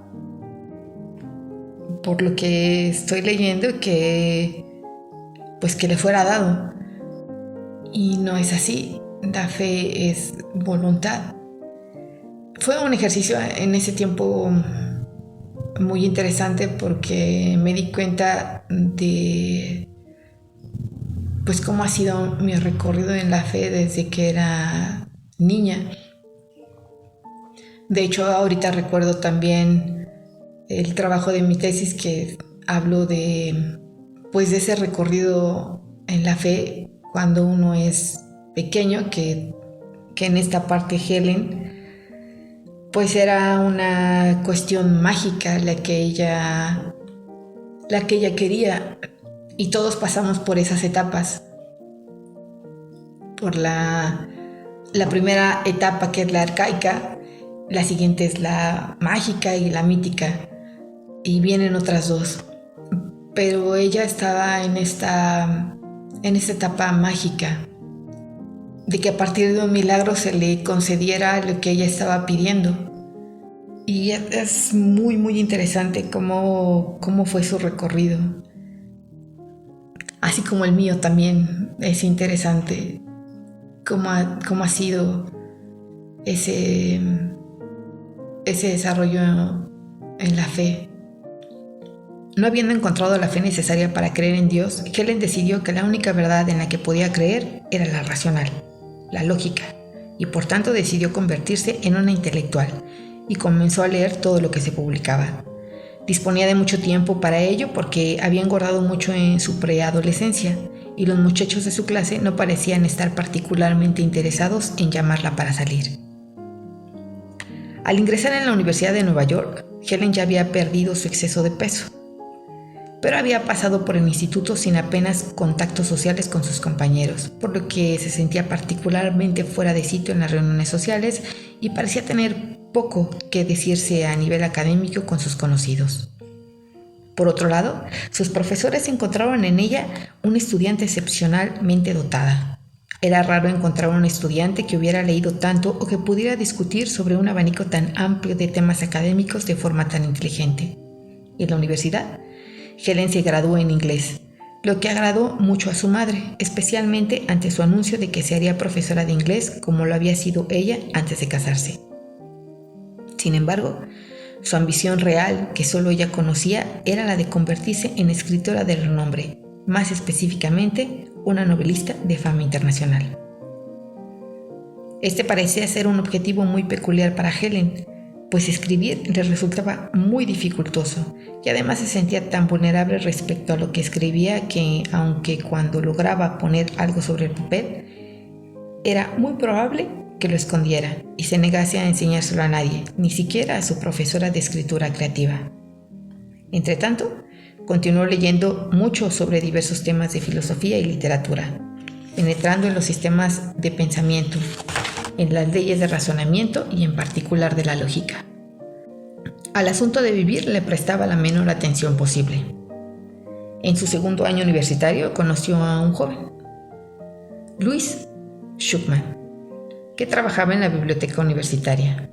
por lo que estoy leyendo, que le fuera dado. Y no es así. La fe es voluntad. Fue un ejercicio en ese tiempo muy interesante porque me di cuenta de cómo ha sido mi recorrido en la fe desde que era niña. De hecho, ahorita recuerdo también el trabajo de mi tesis que hablo de ese recorrido en la fe cuando uno es pequeño, que en esta parte Helen era una cuestión mágica la que ella quería, y todos pasamos por esas etapas. Por la primera etapa, que es la arcaica, la siguiente es la mágica y la mítica, y vienen otras dos, pero ella estaba en esta etapa mágica, de que a partir de un milagro se le concediera lo que ella estaba pidiendo. Y es muy muy interesante cómo fue su recorrido, así como el mío también. Es interesante cómo ha sido ese desarrollo en la fe. No habiendo encontrado la fe necesaria para creer en Dios, Helen decidió que la única verdad en la que podía creer era la racional, la lógica, y por tanto decidió convertirse en una intelectual y comenzó a leer todo lo que se publicaba. Disponía de mucho tiempo para ello porque había engordado mucho en su preadolescencia y los muchachos de su clase no parecían estar particularmente interesados en llamarla para salir. Al ingresar en la Universidad de Nueva York, Helen ya había perdido su exceso de peso, pero había pasado por el instituto sin apenas contactos sociales con sus compañeros, por lo que se sentía particularmente fuera de sitio en las reuniones sociales y parecía tener poco que decirse a nivel académico con sus conocidos. Por otro lado, sus profesores encontraron en ella una estudiante excepcionalmente dotada. Era raro encontrar un estudiante que hubiera leído tanto o que pudiera discutir sobre un abanico tan amplio de temas académicos de forma tan inteligente. En la universidad, Helen se graduó en inglés, lo que agradó mucho a su madre, especialmente ante su anuncio de que se haría profesora de inglés como lo había sido ella antes de casarse. Sin embargo, su ambición real, que solo ella conocía, era la de convertirse en escritora de renombre, más específicamente, una novelista de fama internacional. Este parecía ser un objetivo muy peculiar para Helen, pues escribir le resultaba muy dificultoso y además se sentía tan vulnerable respecto a lo que escribía que, aunque cuando lograba poner algo sobre el papel, era muy probable que lo escondiera y se negase a enseñárselo a nadie, ni siquiera a su profesora de escritura creativa. Entretanto, continuó leyendo mucho sobre diversos temas de filosofía y literatura, penetrando en los sistemas de pensamiento, en las leyes de razonamiento y en particular de la lógica. Al asunto de vivir le prestaba la menor atención posible. En su segundo año universitario conoció a un joven, Louis Schuckman, que trabajaba en la biblioteca universitaria.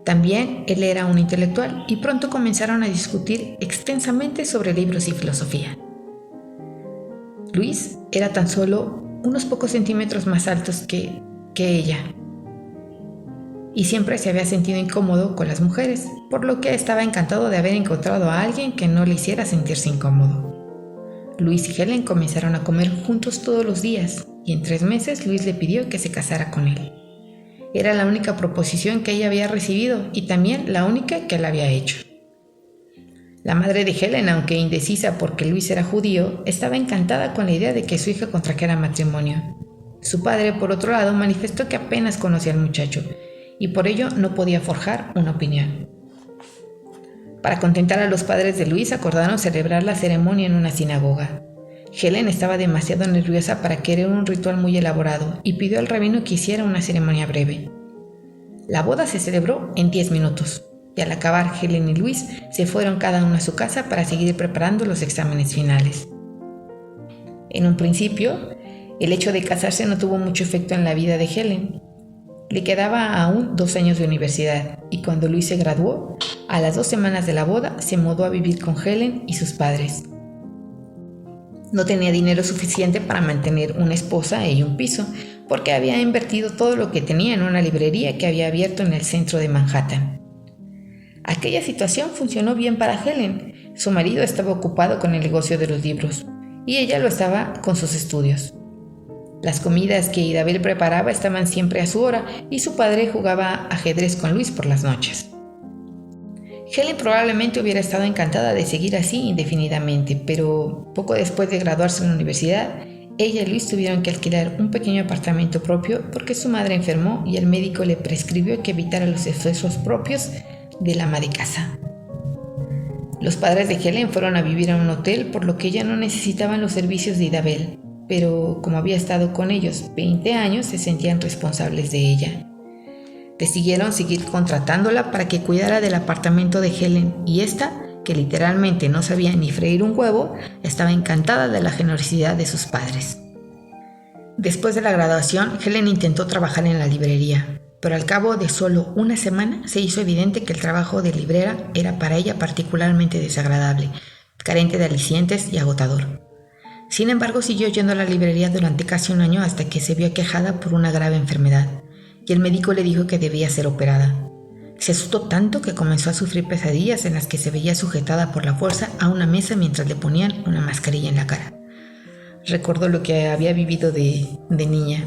También él era un intelectual y pronto comenzaron a discutir extensamente sobre libros y filosofía. Luis era tan solo unos pocos centímetros más alto que ella y siempre se había sentido incómodo con las mujeres, por lo que estaba encantado de haber encontrado a alguien que no le hiciera sentirse incómodo. Luis y Helen comenzaron a comer juntos todos los días y en 3 meses Luis le pidió que se casara con él. Era la única proposición que ella había recibido y también la única que él había hecho. La madre de Helen, aunque indecisa porque Luis era judío, estaba encantada con la idea de que su hija contrajera matrimonio. Su padre, por otro lado, manifestó que apenas conocía al muchacho y por ello no podía forjar una opinión. Para contentar a los padres de Luis, acordaron celebrar la ceremonia en una sinagoga. Helen estaba demasiado nerviosa para querer un ritual muy elaborado y pidió al rabino que hiciera una ceremonia breve. La boda se celebró en 10 minutos y al acabar Helen y Luis se fueron cada uno a su casa para seguir preparando los exámenes finales. En un principio, el hecho de casarse no tuvo mucho efecto en la vida de Helen. Le quedaba aún 2 años de universidad y cuando Luis se graduó, a las 2 semanas de la boda se mudó a vivir con Helen y sus padres. No tenía dinero suficiente para mantener una esposa y un piso, porque había invertido todo lo que tenía en una librería que había abierto en el centro de Manhattan. Aquella situación funcionó bien para Helen. Su marido estaba ocupado con el negocio de los libros, y ella lo estaba con sus estudios. Las comidas que Idabel preparaba estaban siempre a su hora, y su padre jugaba ajedrez con Luis por las noches. Helen probablemente hubiera estado encantada de seguir así indefinidamente, pero poco después de graduarse en la universidad, ella y Luis tuvieron que alquilar un pequeño apartamento propio porque su madre enfermó y el médico le prescribió que evitara los esfuerzos propios del ama de casa. Los padres de Helen fueron a vivir a un hotel, por lo que ella no necesitaban los servicios de Idabel, pero como había estado con ellos 20 años, se sentían responsables de ella. Decidieron seguir contratándola para que cuidara del apartamento de Helen y esta, que literalmente no sabía ni freír un huevo, estaba encantada de la generosidad de sus padres. Después de la graduación, Helen intentó trabajar en la librería, pero al cabo de solo una semana se hizo evidente que el trabajo de librera era para ella particularmente desagradable, carente de alicientes y agotador. Sin embargo, siguió yendo a la librería durante casi un año hasta que se vio aquejada por una grave enfermedad, y el médico le dijo que debía ser operada. Se asustó tanto que comenzó a sufrir pesadillas en las que se veía sujetada por la fuerza a una mesa mientras le ponían una mascarilla en la cara. Recordó lo que había vivido de niña.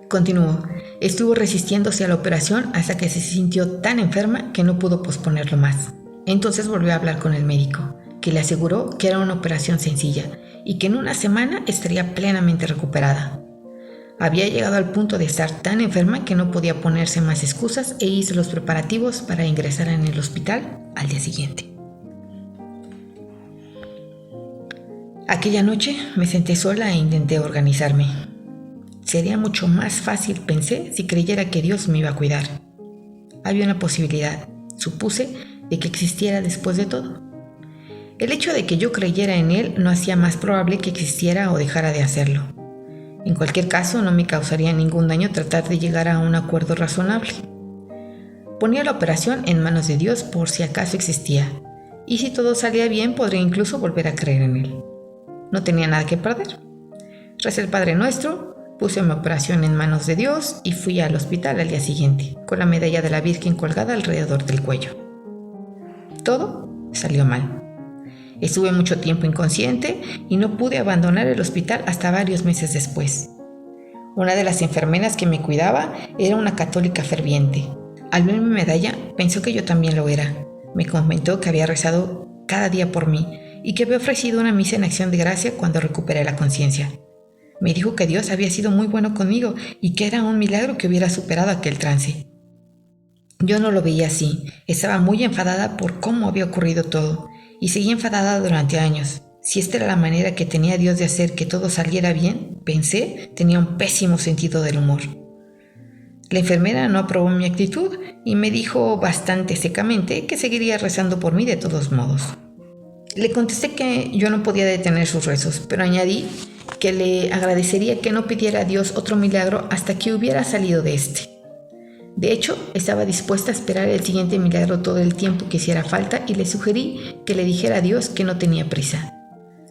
Continuó. Estuvo resistiéndose a la operación hasta que se sintió tan enferma que no pudo posponerlo más. Entonces volvió a hablar con el médico, que le aseguró que era una operación sencilla y que en una semana estaría plenamente recuperada. Había llegado al punto de estar tan enferma que no podía ponerse más excusas e hizo los preparativos para ingresar en el hospital al día siguiente. Aquella noche me senté sola e intenté organizarme. Sería mucho más fácil, pensé, si creyera que Dios me iba a cuidar. Había una posibilidad, supuse, de que existiera después de todo. El hecho de que yo creyera en Él no hacía más probable que existiera o dejara de hacerlo. En cualquier caso, no me causaría ningún daño tratar de llegar a un acuerdo razonable. Ponía la operación en manos de Dios por si acaso existía, y si todo salía bien, podría incluso volver a creer en Él. No tenía nada que perder. Recé el Padre Nuestro, puse mi operación en manos de Dios y fui al hospital al día siguiente, con la medalla de la Virgen colgada alrededor del cuello. Todo salió mal. Estuve mucho tiempo inconsciente y no pude abandonar el hospital hasta varios meses después. Una de las enfermeras que me cuidaba era una católica ferviente. Al ver mi medalla, pensó que yo también lo era. Me comentó que había rezado cada día por mí y que había ofrecido una misa en acción de gracia cuando recuperé la conciencia. Me dijo que Dios había sido muy bueno conmigo y que era un milagro que hubiera superado aquel trance. Yo no lo veía así. Estaba muy enfadada por cómo había ocurrido todo. Y seguí enfadada durante años. Si esta era la manera que tenía Dios de hacer que todo saliera bien, pensé, tenía un pésimo sentido del humor. La enfermera no aprobó mi actitud y me dijo bastante secamente que seguiría rezando por mí de todos modos. Le contesté que yo no podía detener sus rezos, pero añadí que le agradecería que no pidiera a Dios otro milagro hasta que hubiera salido de este. De hecho, estaba dispuesta a esperar el siguiente milagro todo el tiempo que hiciera falta y le sugerí que le dijera a Dios que no tenía prisa.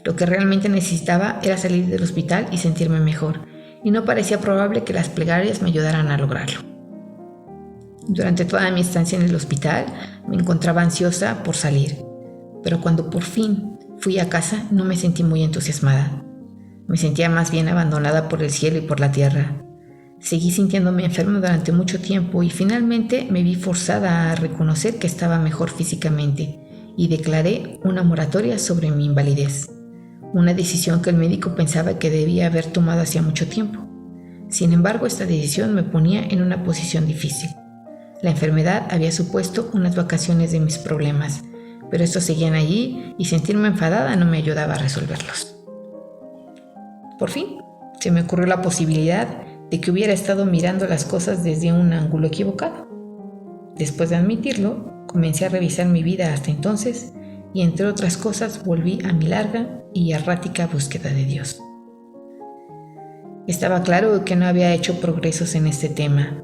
Lo que realmente necesitaba era salir del hospital y sentirme mejor, y no parecía probable que las plegarias me ayudaran a lograrlo. Durante toda mi estancia en el hospital me encontraba ansiosa por salir, pero cuando por fin fui a casa no me sentí muy entusiasmada. Me sentía más bien abandonada por el cielo y por la tierra. Seguí sintiéndome enferma durante mucho tiempo y finalmente me vi forzada a reconocer que estaba mejor físicamente y declaré una moratoria sobre mi invalidez, una decisión que el médico pensaba que debía haber tomado hacía mucho tiempo. Sin embargo, esta decisión me ponía en una posición difícil. La enfermedad había supuesto unas vacaciones de mis problemas, pero estos seguían allí y sentirme enfadada no me ayudaba a resolverlos. Por fin, se me ocurrió la posibilidad de que hubiera estado mirando las cosas desde un ángulo equivocado. Después de admitirlo, comencé a revisar mi vida hasta entonces y entre otras cosas volví a mi larga y errática búsqueda de Dios. Estaba claro que no había hecho progresos en este tema.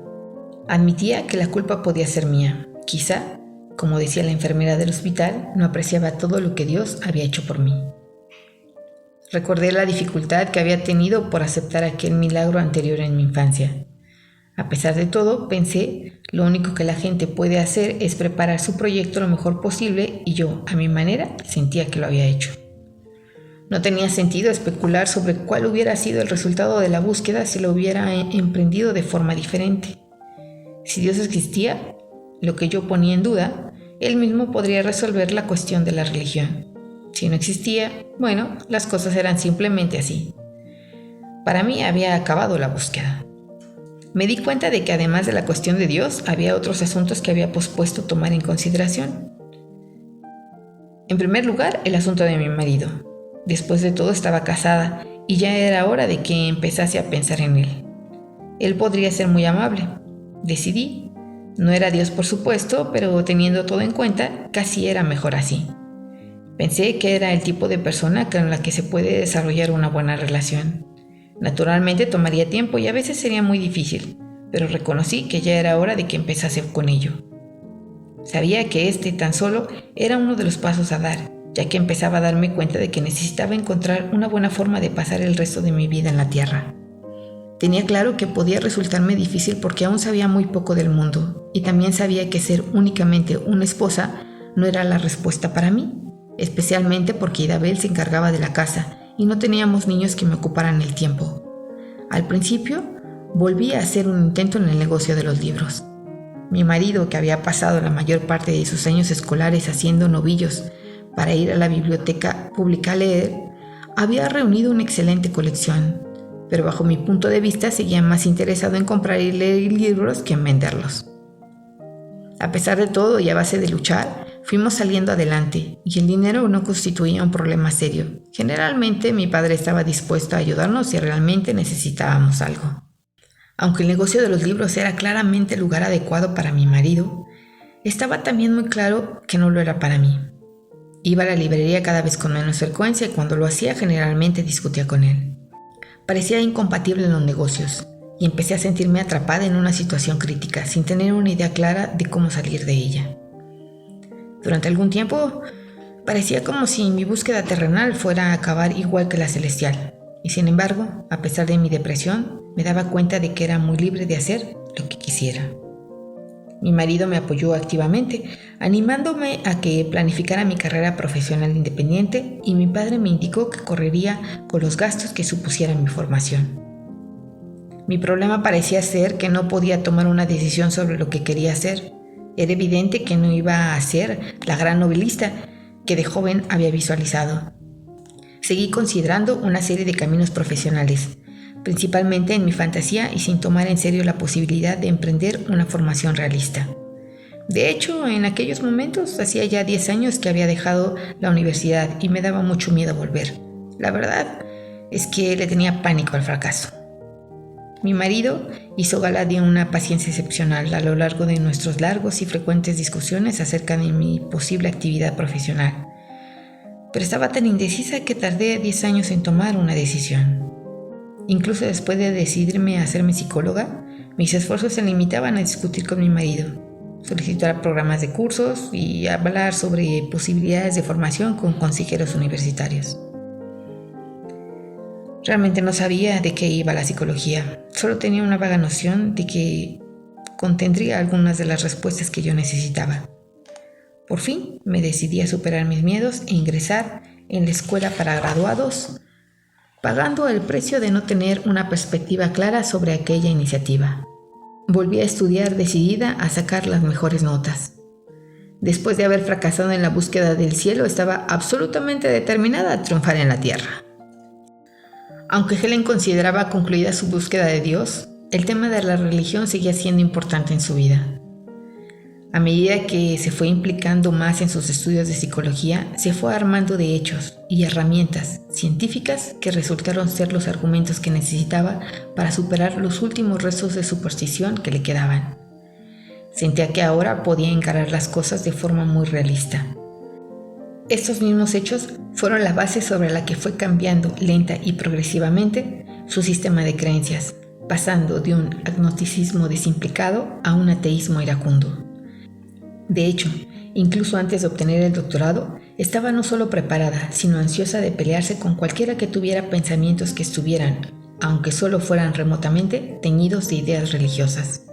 Admitía que la culpa podía ser mía. Quizá, como decía la enfermera del hospital, no apreciaba todo lo que Dios había hecho por mí. Recordé la dificultad que había tenido por aceptar aquel milagro anterior en mi infancia. A pesar de todo, pensé, lo único que la gente puede hacer es preparar su proyecto lo mejor posible y yo, a mi manera, sentía que lo había hecho. No tenía sentido especular sobre cuál hubiera sido el resultado de la búsqueda si lo hubiera emprendido de forma diferente. Si Dios existía, lo que yo ponía en duda, Él mismo podría resolver la cuestión de la religión. Si no existía, bueno, las cosas eran simplemente así. Para mí había acabado la búsqueda. Me di cuenta de que además de la cuestión de Dios, había otros asuntos que había pospuesto tomar en consideración. En primer lugar, el asunto de mi marido. Después de todo estaba casada y ya era hora de que empezase a pensar en él. Él podría ser muy amable. Decidí. No era Dios, por supuesto, pero teniendo todo en cuenta, casi era mejor así. Pensé que era el tipo de persona con la que se puede desarrollar una buena relación. Naturalmente tomaría tiempo y a veces sería muy difícil, pero reconocí que ya era hora de que empezase con ello. Sabía que este tan solo era uno de los pasos a dar, ya que empezaba a darme cuenta de que necesitaba encontrar una buena forma de pasar el resto de mi vida en la tierra. Tenía claro que podía resultarme difícil porque aún sabía muy poco del mundo, y también sabía que ser únicamente una esposa no era la respuesta para mí, especialmente porque Idabel se encargaba de la casa y no teníamos niños que me ocuparan el tiempo. Al principio, volví a hacer un intento en el negocio de los libros. Mi marido, que había pasado la mayor parte de sus años escolares haciendo novillos para ir a la biblioteca pública a leer, había reunido una excelente colección, pero bajo mi punto de vista seguía más interesado en comprar y leer libros que en venderlos. A pesar de todo y a base de luchar, Fuimos saliendo adelante y el dinero no constituía un problema serio. Generalmente mi padre estaba dispuesto a ayudarnos si realmente necesitábamos algo. Aunque el negocio de los libros era claramente el lugar adecuado para mi marido, estaba también muy claro que no lo era para mí. Iba a la librería cada vez con menos frecuencia y cuando lo hacía generalmente discutía con él. Parecía incompatible en los negocios y empecé a sentirme atrapada en una situación crítica sin tener una idea clara de cómo salir de ella. Durante algún tiempo parecía como si mi búsqueda terrenal fuera a acabar igual que la celestial y sin embargo, a pesar de mi depresión, me daba cuenta de que era muy libre de hacer lo que quisiera. Mi marido me apoyó activamente, animándome a que planificara mi carrera profesional independiente y mi padre me indicó que correría con los gastos que supusiera mi formación. Mi problema parecía ser que no podía tomar una decisión sobre lo que quería hacer. Era evidente que no iba a ser la gran novelista que de joven había visualizado. Seguí considerando una serie de caminos profesionales, principalmente en mi fantasía y sin tomar en serio la posibilidad de emprender una formación realista. De hecho, en aquellos momentos hacía ya 10 años que había dejado la universidad y me daba mucho miedo volver. La verdad es que le tenía pánico al fracaso. Mi marido hizo gala de una paciencia excepcional a lo largo de nuestros largos y frecuentes discusiones acerca de mi posible actividad profesional. Pero estaba tan indecisa que tardé 10 años en tomar una decisión. Incluso después de decidirme a hacerme psicóloga, mis esfuerzos se limitaban a discutir con mi marido, solicitar programas de cursos y hablar sobre posibilidades de formación con consejeros universitarios. Realmente no sabía de qué iba la psicología, solo tenía una vaga noción de que contendría algunas de las respuestas que yo necesitaba. Por fin me decidí a superar mis miedos e ingresar en la escuela para graduados, pagando el precio de no tener una perspectiva clara sobre aquella iniciativa. Volví a estudiar decidida a sacar las mejores notas. Después de haber fracasado en la búsqueda del cielo, estaba absolutamente determinada a triunfar en la tierra. Aunque Helen consideraba concluida su búsqueda de Dios, el tema de la religión seguía siendo importante en su vida. A medida que se fue implicando más en sus estudios de psicología, se fue armando de hechos y herramientas científicas que resultaron ser los argumentos que necesitaba para superar los últimos restos de superstición que le quedaban. Sentía que ahora podía encarar las cosas de forma muy realista. Estos mismos hechos fueron la base sobre la que fue cambiando lenta y progresivamente su sistema de creencias, pasando de un agnosticismo desimplicado a un ateísmo iracundo. De hecho, incluso antes de obtener el doctorado, estaba no solo preparada, sino ansiosa de pelearse con cualquiera que tuviera pensamientos que estuvieran, aunque solo fueran remotamente, teñidos de ideas religiosas.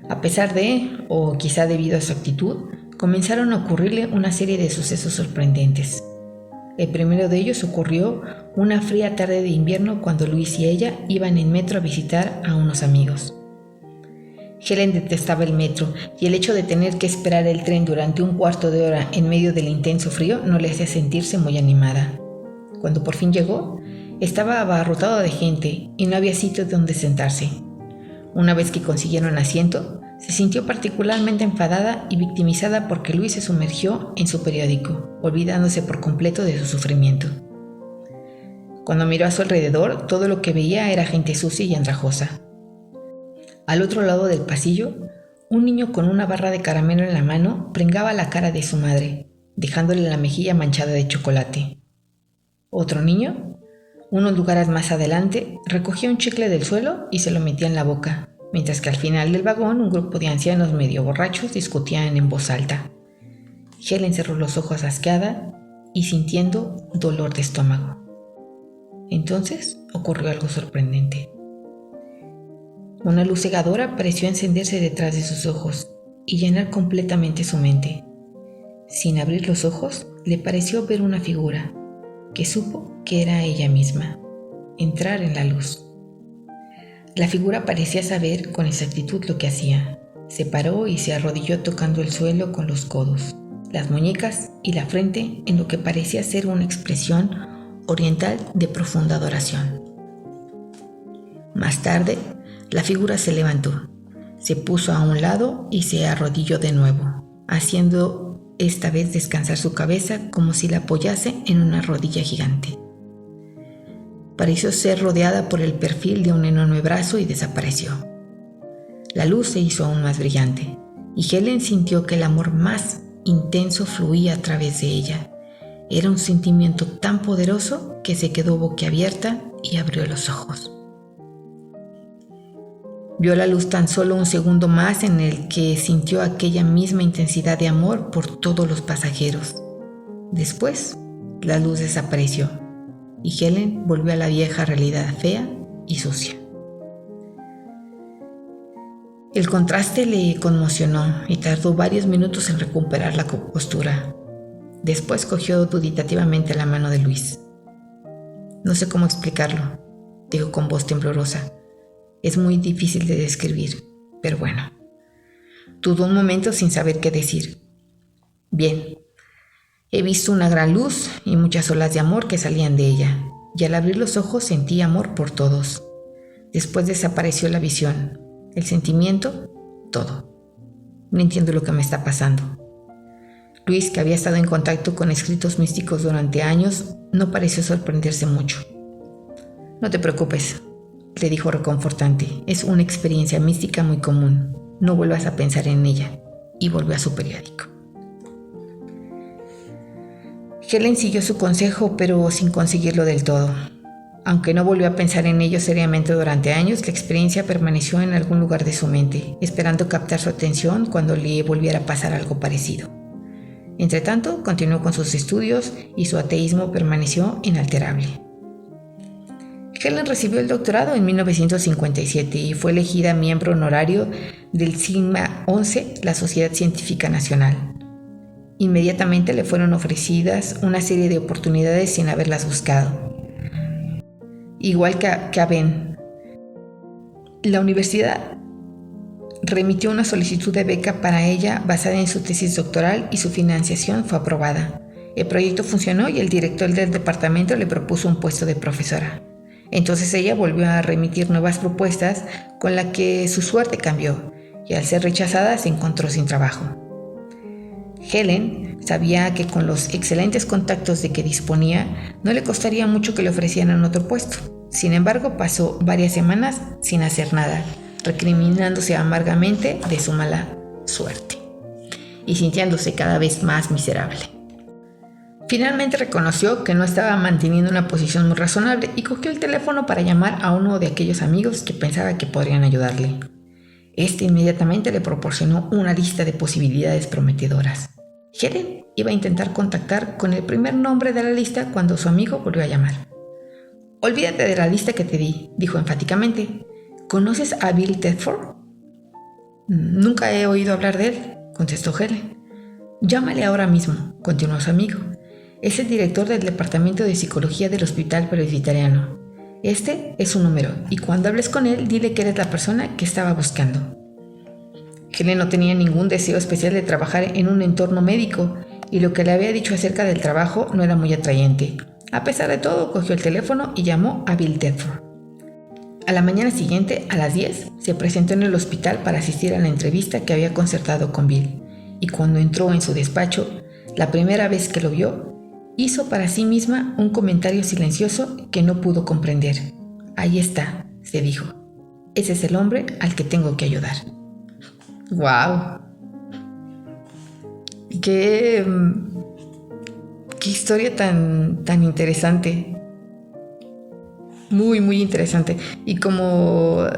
A pesar de, o quizá debido a su actitud, comenzaron a ocurrirle una serie de sucesos sorprendentes. El primero de ellos ocurrió una fría tarde de invierno cuando Luis y ella iban en metro a visitar a unos amigos. Helen detestaba el metro y el hecho de tener que esperar el tren durante un cuarto de hora en medio del intenso frío no le hacía sentirse muy animada. Cuando por fin llegó, estaba abarrotado de gente y no había sitio donde sentarse. Una vez que consiguieron asiento, se sintió particularmente enfadada y victimizada porque Luis se sumergió en su periódico, olvidándose por completo de su sufrimiento. Cuando miró a su alrededor, todo lo que veía era gente sucia y andrajosa. Al otro lado del pasillo, un niño con una barra de caramelo en la mano pringaba la cara de su madre, dejándole la mejilla manchada de chocolate. Otro niño, unos lugares más adelante, recogía un chicle del suelo y se lo metía en la boca, mientras que al final del vagón un grupo de ancianos medio borrachos discutían en voz alta. Helen cerró los ojos asqueada y sintiendo dolor de estómago. Entonces ocurrió algo sorprendente. Una luz cegadora pareció encenderse detrás de sus ojos y llenar completamente su mente. Sin abrir los ojos, le pareció ver una figura, que supo que era ella misma, entrar en la luz. La figura parecía saber con exactitud lo que hacía. Se paró y se arrodilló tocando el suelo con los codos, las muñecas y la frente en lo que parecía ser una expresión oriental de profunda adoración. Más tarde, la figura se levantó, se puso a un lado y se arrodilló de nuevo, haciendo esta vez descansar su cabeza como si la apoyase en una rodilla gigante. Pareció ser rodeada por el perfil de un enorme brazo y desapareció. La luz se hizo aún más brillante y Helen sintió que el amor más intenso fluía a través de ella. Era un sentimiento tan poderoso que se quedó boquiabierta y abrió los ojos. Vio la luz tan solo un segundo más en el que sintió aquella misma intensidad de amor por todos los pasajeros. Después, la luz desapareció y Helen volvió a la vieja realidad fea y sucia. El contraste le conmocionó y tardó varios minutos en recuperar la compostura. Después cogió dubitativamente la mano de Luis. «No sé cómo explicarlo», dijo con voz temblorosa. «Es muy difícil de describir, pero bueno». Dudó un momento sin saber qué decir. «Bien, he visto una gran luz y muchas olas de amor que salían de ella, y al abrir los ojos sentí amor por todos. Después desapareció la visión, el sentimiento, todo. No entiendo lo que me está pasando». Luis, que había estado en contacto con escritos místicos durante años, no pareció sorprenderse mucho. «No te preocupes», le dijo reconfortante. «Es una experiencia mística muy común. No vuelvas a pensar en ella». Y volvió a su periódico. Helen siguió su consejo, pero sin conseguirlo del todo. Aunque no volvió a pensar en ello seriamente durante años, la experiencia permaneció en algún lugar de su mente, esperando captar su atención cuando le volviera a pasar algo parecido. Entretanto, continuó con sus estudios y su ateísmo permaneció inalterable. Helen recibió el doctorado en 1957 y fue elegida miembro honorario del Sigma XI, la Sociedad Científica Nacional. Inmediatamente le fueron ofrecidas una serie de oportunidades sin haberlas buscado. Igual que a Ben, la universidad remitió una solicitud de beca para ella basada en su tesis doctoral y su financiación fue aprobada. El proyecto funcionó y el director del departamento le propuso un puesto de profesora. Entonces ella volvió a remitir nuevas propuestas con la que su suerte cambió y al ser rechazada se encontró sin trabajo. Helen sabía que con los excelentes contactos de que disponía no le costaría mucho que le ofrecieran otro puesto. Sin embargo, pasó varias semanas sin hacer nada, recriminándose amargamente de su mala suerte y sintiéndose cada vez más miserable. Finalmente reconoció que no estaba manteniendo una posición muy razonable y cogió el teléfono para llamar a uno de aquellos amigos que pensaba que podrían ayudarle. Este inmediatamente le proporcionó una lista de posibilidades prometedoras. Helen iba a intentar contactar con el primer nombre de la lista cuando su amigo volvió a llamar. «Olvídate de la lista que te di», dijo enfáticamente. «¿Conoces a Bill Tedford?» «Nunca he oído hablar de él», contestó Helen. «Llámale ahora mismo», continuó su amigo. «Es el director del departamento de psicología del Hospital Presbiteriano. Este es su número y cuando hables con él, dile que eres la persona que estaba buscando». Helen no tenía ningún deseo especial de trabajar en un entorno médico y lo que le había dicho acerca del trabajo no era muy atrayente. A pesar de todo, cogió el teléfono y llamó a Bill Tedford. A la mañana siguiente, a las 10, se presentó en el hospital para asistir a la entrevista que había concertado con Bill, y cuando entró en su despacho, la primera vez que lo vio, hizo para sí misma un comentario silencioso que no pudo comprender. «Ahí está», se dijo. «Ese es el hombre al que tengo que ayudar». ¡Wow! ¡Qué historia tan interesante! Muy, muy interesante. Y como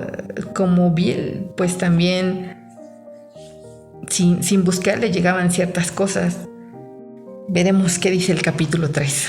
Bill, pues también sin buscar le llegaban ciertas cosas. Veremos qué dice el capítulo 3.